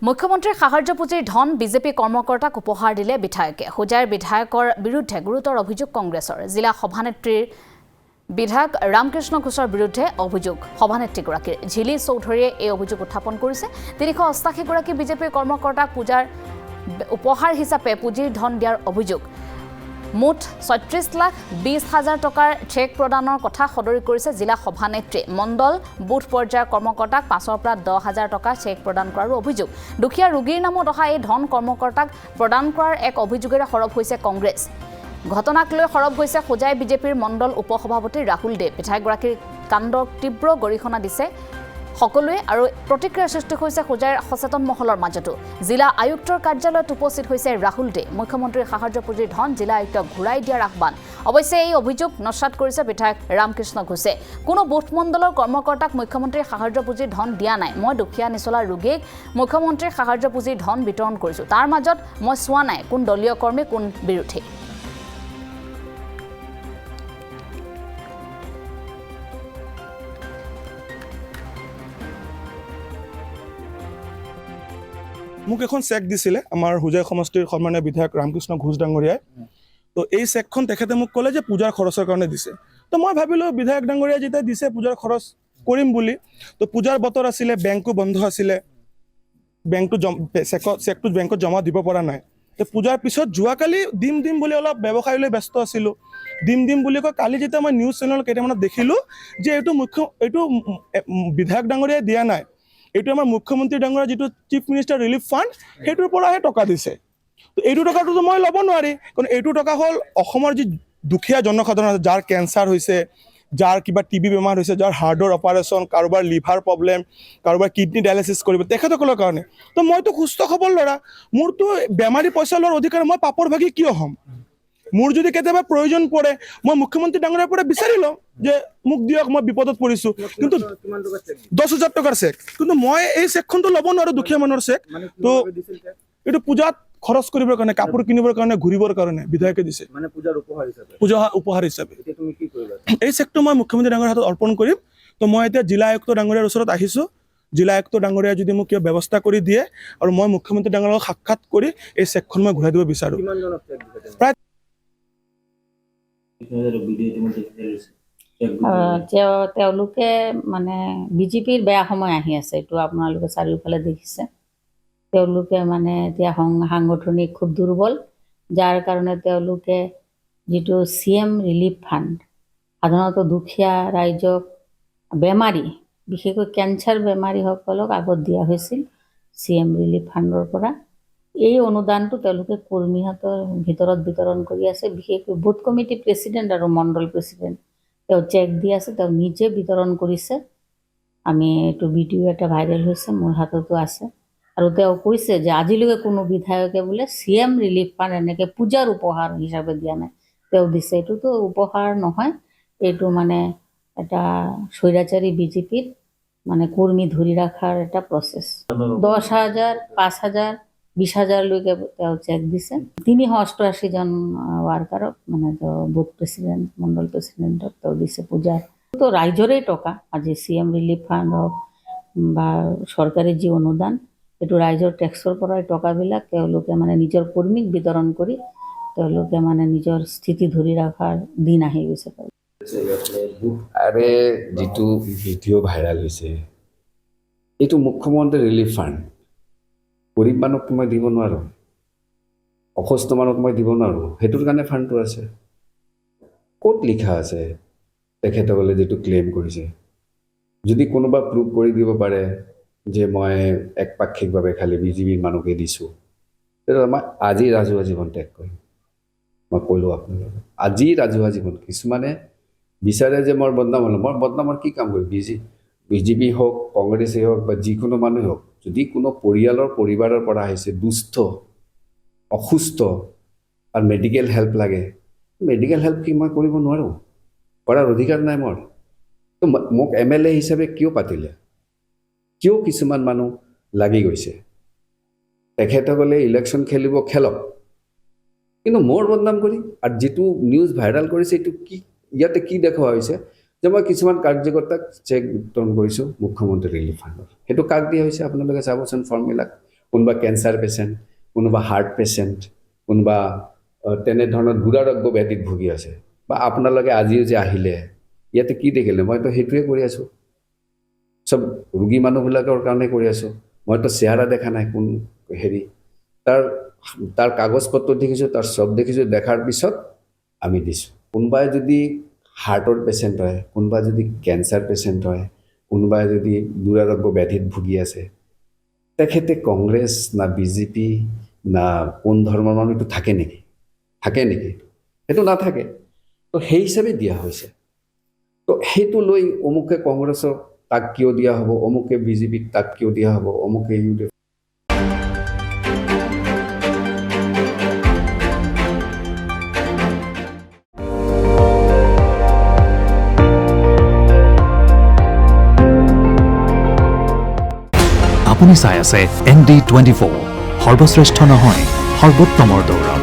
মুখ্যমন্ত্ৰীৰ সাহায্য পুঁজিৰ ধন বিজেপি কৰ্মকৰ্তাক উপহাৰ দিলে বিধায়কে। হোজাইৰ বিধায়কৰ বিৰুদ্ধে গুৰুতৰ অভিযোগ কংগ্ৰেছৰ। জিলা সভানেত্ৰীৰ বিধায়ক ৰামকৃষ্ণ ঘোষৰ বিৰুদ্ধে অভিযোগ সভানেত্ৰীগৰাকীৰ। ঝিলি চৌধুৰীয়ে এই অভিযোগ উত্থাপন কৰিছে। ৩৮৮ গৰাকী বিজেপিৰ কৰ্মকৰ্তাক পূজাৰ উপহাৰ হিচাপে পুঁজিৰ ধন দিয়াৰ অভিযোগ। মুঠ ৩৬,২০,০০০ টকাৰ চেক প্ৰদানৰ কথা সদৰি কৰিছে জিলা সভানেত্ৰী। মণ্ডল বুথ পৰ্যায়ৰ কৰ্মকৰ্তাক ৫ৰ পৰা ১০,০০০ টকাৰ চেক প্ৰদান কৰাৰো অভিযোগ। দুখীয়া ৰোগীৰ নামত অহা এই ধন কৰ্মকৰ্তাক প্ৰদান কৰাৰ এক অভিযোগেৰে সৰব হৈছে কংগ্ৰেছ। ঘটনাক লৈ সৰব হৈছে হোজাই বিজেপিৰ মণ্ডল উপসভাপতি ৰাহুল দে। বিধায়কগৰাকীৰ কাণ্ডক তীব্ৰ গৰিহণা দিছে সকলোৱে আৰু প্ৰতিক্ৰিয়াৰ সৃষ্টি হৈছে হোজাইৰ সচেতন মহলৰ মাজতো। জিলা আয়ুক্তৰ কাৰ্যালয়ত উপস্থিত হৈছে ৰাহুল দে। মুখ্যমন্ত্ৰীৰ সাহায্য পুঁজিৰ ধন জিলা আয়ুক্তক ঘূৰাই দিয়াৰ আহ্বান। অৱশ্যে এই অভিযোগ নস্যাৎ কৰিছে বিধায়ক ৰামকৃষ্ণ ঘোষে। কোনো বুথ মণ্ডলৰ কৰ্মকৰ্তাক মুখ্যমন্ত্ৰীৰ সাহায্য পুঁজিৰ ধন দিয়া নাই। মই দুখীয়া নিচলা ৰোগীক মুখ্যমন্ত্ৰীৰ সাহায্য পুঁজিৰ ধন বিতৰণ কৰিছোঁ। তাৰ মাজত মই চোৱা নাই কোন দলীয় কৰ্মী কোন বিৰোধী। মোক এখন চেক দিছিলে আমাৰ হোজাই সমষ্টিৰ সন্মানীয় বিধায়ক ৰামকৃষ্ণ ঘোষ ডাঙৰীয়াই। তো এই চেকখন তেখেতে মোক ক'লে যে পূজাৰ খৰচৰ কাৰণে দিছে। তো মই ভাবিলোঁ বিধায়ক ডাঙৰীয়াই যেতিয়া দিছে পূজাৰ খৰচ কৰিম বুলি। তো পূজাৰ বতৰ আছিলে, বেংকো বন্ধ আছিলে, চেকটো বেংকত জমা দিব পৰা নাই। তো পূজাৰ পিছত যোৱাকালি দিম বুলি অলপ ব্যৱসায়লৈ ব্যস্ত আছিলোঁ। দিম বুলি কৈ কালি যেতিয়া মই নিউজ চেনেল কেইটামানত দেখিলোঁ যে এইটো বিধায়ক ডাঙৰীয়াই দিয়া নাই, এইটো আমাৰ মুখ্যমন্ত্ৰী ডাঙৰীয়া যিটো চিফ মিনিষ্টাৰ ৰিলিফ ফাণ্ড সেইটোৰ পৰাহে টকা দিছে। তো এইটো টকাটোতো মই ল'ব নোৱাৰি, কাৰণ এইটো টকা হ'ল অসমৰ যি দুখীয়া জনসাধাৰণ আছে, যাৰ কেঞ্চাৰ হৈছে, যাৰ কিবা টিবি বেমাৰ হৈছে, যাৰ হাৰ্টৰ অপাৰেশ্যন, কাৰোবাৰ লিভাৰ প্ৰব্লেম, কাৰোবাৰ কিডনি ডায়েলিচিছ কৰিব, তেখেতসকলৰ কাৰণে। তো মইতো সুস্থ সবল ল'ৰা, মোৰতো বেমাৰী পইচা লোৱাৰ অধিকাৰ, মই পাপৰ ভাগি কিয় হ'ম? মোৰ যদি কেতিয়াবা প্ৰয়োজন পৰে মই মুখ্যমন্ত্ৰী ডাঙৰীয়াৰ পৰা বিচাৰি লওঁ যে মোক দিয়ক, মই বিপদত পৰিছোঁ। কিন্তু ১০,০০০ টকাৰ চেক, কিন্তু মই এই চেকখনটো ল'ব নোৱাৰোঁ, দুখীয়া মানুহৰ চেক। তো এইটো পূজাত খৰচ কৰিবৰ কাৰণে, কাপোৰ কিনিবৰ কাৰণে, ঘূৰিবৰ কাৰণে বিধায়কে দিছে, পূজা উপহাৰ হিচাপে। এই চেকটো মই মুখ্যমন্ত্ৰী ডাঙৰীয়াৰ হাতত অৰ্পণ কৰিম। তো মই এতিয়া জিলা আয়ুক্ত ডাঙৰীয়াৰ ওচৰত আহিছোঁ। জিলা আয়ুক্ত ডাঙৰীয়াই যদি মোক কিবা ব্যৱস্থা কৰি দিয়ে আৰু মই মুখ্যমন্ত্ৰী ডাঙৰীয়াৰ লগত সাক্ষাৎ কৰি এই চেকখন মই ঘূৰাই দিব বিচাৰোঁ। প্ৰায় তেওঁলোকে মানে বিজেপিৰ বেয়া সময় আহি আছে, এইটো আপোনালোকে চাৰিওফালে দেখিছে। তেওঁলোকে মানে এতিয়া সাংগঠনিক খুব দুৰ্বল, যাৰ কাৰণে তেওঁলোকে যিটো CM ৰিলিফ ফাণ্ড সাধাৰণতে দুখীয়া ৰাইজক, বেমাৰী বিশেষকৈ কেঞ্চাৰ বেমাৰীসকলক আগত দিয়া হৈছিল CM ৰিলিফ ফাণ্ডৰ পৰা। এই অনুদানটো তেওঁলোকে কৰ্মীহঁতৰ ভিতৰত বিতৰণ কৰি আছে। বিশেষকৈ বুথ কমিটি প্ৰেচিডেণ্ট আৰু মণ্ডল প্ৰেচিডেণ্ট তেওঁ চেক দি আছে, তেওঁ নিজে বিতৰণ কৰিছে। আমি এইটো ভিডিঅ' এটা ভাইৰেল হৈছে, মোৰ হাততো আছে। আৰু তেওঁ কৈছে যে আজিলৈকে কোনো বিধায়কে বোলে CM ৰিলিফ ফাণ্ড এনেকৈ পূজাৰ উপহাৰ হিচাপে দিয়া নাই, তেওঁ দিছে। এইটোতো উপহাৰ নহয়, এইটো মানে এটা স্বৈৰাচাৰী বিজেপিৰ মানে কৰ্মী ধৰি ৰখাৰ এটা প্ৰচেছ। ১০,০০০, ৫,০০০, ২০,০০০লৈকে তেওঁ চেক দিছে। ৩৮৮জন ৱাৰ্কাৰক, মানে তেওঁ বুথ প্ৰেচিডেণ্ট, মণ্ডল প্ৰেচিডেণ্টক তেওঁ দিছে পূজাৰ। তো ৰাইজৰে টকা, আজি CM ৰিলিফ ফাণ্ড হওক বা চৰকাৰী যি অনুদান, এইটো ৰাইজৰ টেক্সৰ পৰাই টকাবিলাক তেওঁলোকে মানে নিজৰ কৰ্মীক বিতৰণ কৰি তেওঁলোকে মানে নিজৰ স্থিতি ধৰি ৰখাৰ দিন আহি গৈছে। আৰে যিটো ভিডিঅ' ভাইৰেল হৈছে, এইটো মুখ্যমন্ত্ৰী ৰিলিফ ফাণ্ড। গৰীব মানুহক মই দিব নোৱাৰোঁ, অসুস্থ মানুহক মই দিব নোৱাৰোঁ, সেইটোৰ কাৰণে ফাণ্ডটো আছে। ক'ত লিখা আছে তেখেতসকলে যিটো ক্লেইম কৰিছে? যদি কোনোবা প্ৰুভ কৰি দিব পাৰে যে মই একপাক্ষিকভাৱে খালি বিজেপিৰ মানুহকে দিছোঁ, তেতিয়াহ'লে মই আজি ৰাজহুৱা জীৱন ত্যাগ কৰিম। মই ক'লোঁ আপোনালোকক, আজি ৰাজহুৱা জীৱন। কিছুমানে বিচাৰে যে মোৰ বদনাম হ'লোঁ, মই বদনামৰ কি কাম কৰিম? বিজেপি হওক, কংগ্ৰেছেই হওক বা যিকোনো মানুহে হওক, যদি কোনো পৰিবাৰৰ পৰা আহিছে দুস্থ, অসুস্থ আৰু মেডিকেল হেল্প লাগে, মেডিকেল হেল্প কি মই কৰিব নোৱাৰোঁ? কৰাৰ অধিকাৰ নাই মোৰ? তো মোক MLA হিচাপে কিয় পাতিলে? কিয় কিছুমান মানুহ লাগি গৈছে? তেখেতসকলে ইলেকশ্যন খেলিব, খেলক, কিন্তু মোৰ বদনাম কৰি। আৰু যিটো নিউজ ভাইৰেল কৰিছে, এইটো কি, ইয়াতে কি দেখুওৱা হৈছে যে মই কিছুমান কাৰ্যকৰ্তাক চেক বিতৰণ কৰিছোঁ মুখ্যমন্ত্ৰী ৰিলিফ ফাণ্ডৰ। সেইটো কাক দিয়া হৈছে আপোনালোকে চাবচোন, ফৰ্মবিলাক কোনোবা কেঞ্চাৰ পেচেণ্ট, কোনোবা হাৰ্ট পেচেণ্ট, কোনোবা তেনেধৰণৰ দুৰাৰোগ্য ব্যাধিত ভুগি আছে। বা আপোনালোকে আজিও যে আহিলে ইয়াতে কি দেখিলে, মইতো সেইটোৱে কৰি আছোঁ, চব ৰোগী মানুহবিলাকৰ কাৰণে কৰি আছোঁ। মইতো চেহেৰা দেখা নাই কোন হেৰি, তাৰ কাগজ পত্ৰ দেখিছোঁ, তাৰ চব দেখিছোঁ, দেখাৰ পিছত আমি দিছোঁ। কোনোবাই যদি হাৰ্টৰ পেচেণ্ট হয়, কোনোবাই যদি কেঞ্চাৰ পেচেণ্ট হয়, কোনোবাই যদি দুৰাৰোগ্য ব্যাধিত ভুগি আছে, তেখেতে কংগ্ৰেছ না বিজেপি না কোন ধৰ্মৰ মানুহটো থাকে নেকি? সেইটো নাথাকে। তো সেই হিচাপে দিয়া হৈছে। তো সেইটো লৈ অমুকে কংগ্ৰেছক তাক কিয় দিয়া হ'ব, অমুকে বিজেপিক তাক কিয় দিয়া হ'ব, অমুকে UDF। আপুনি চাই আছে ND24, সৰ্বশ্ৰেষ্ঠ নহয় সৰ্বোত্তমৰ দৌৰ।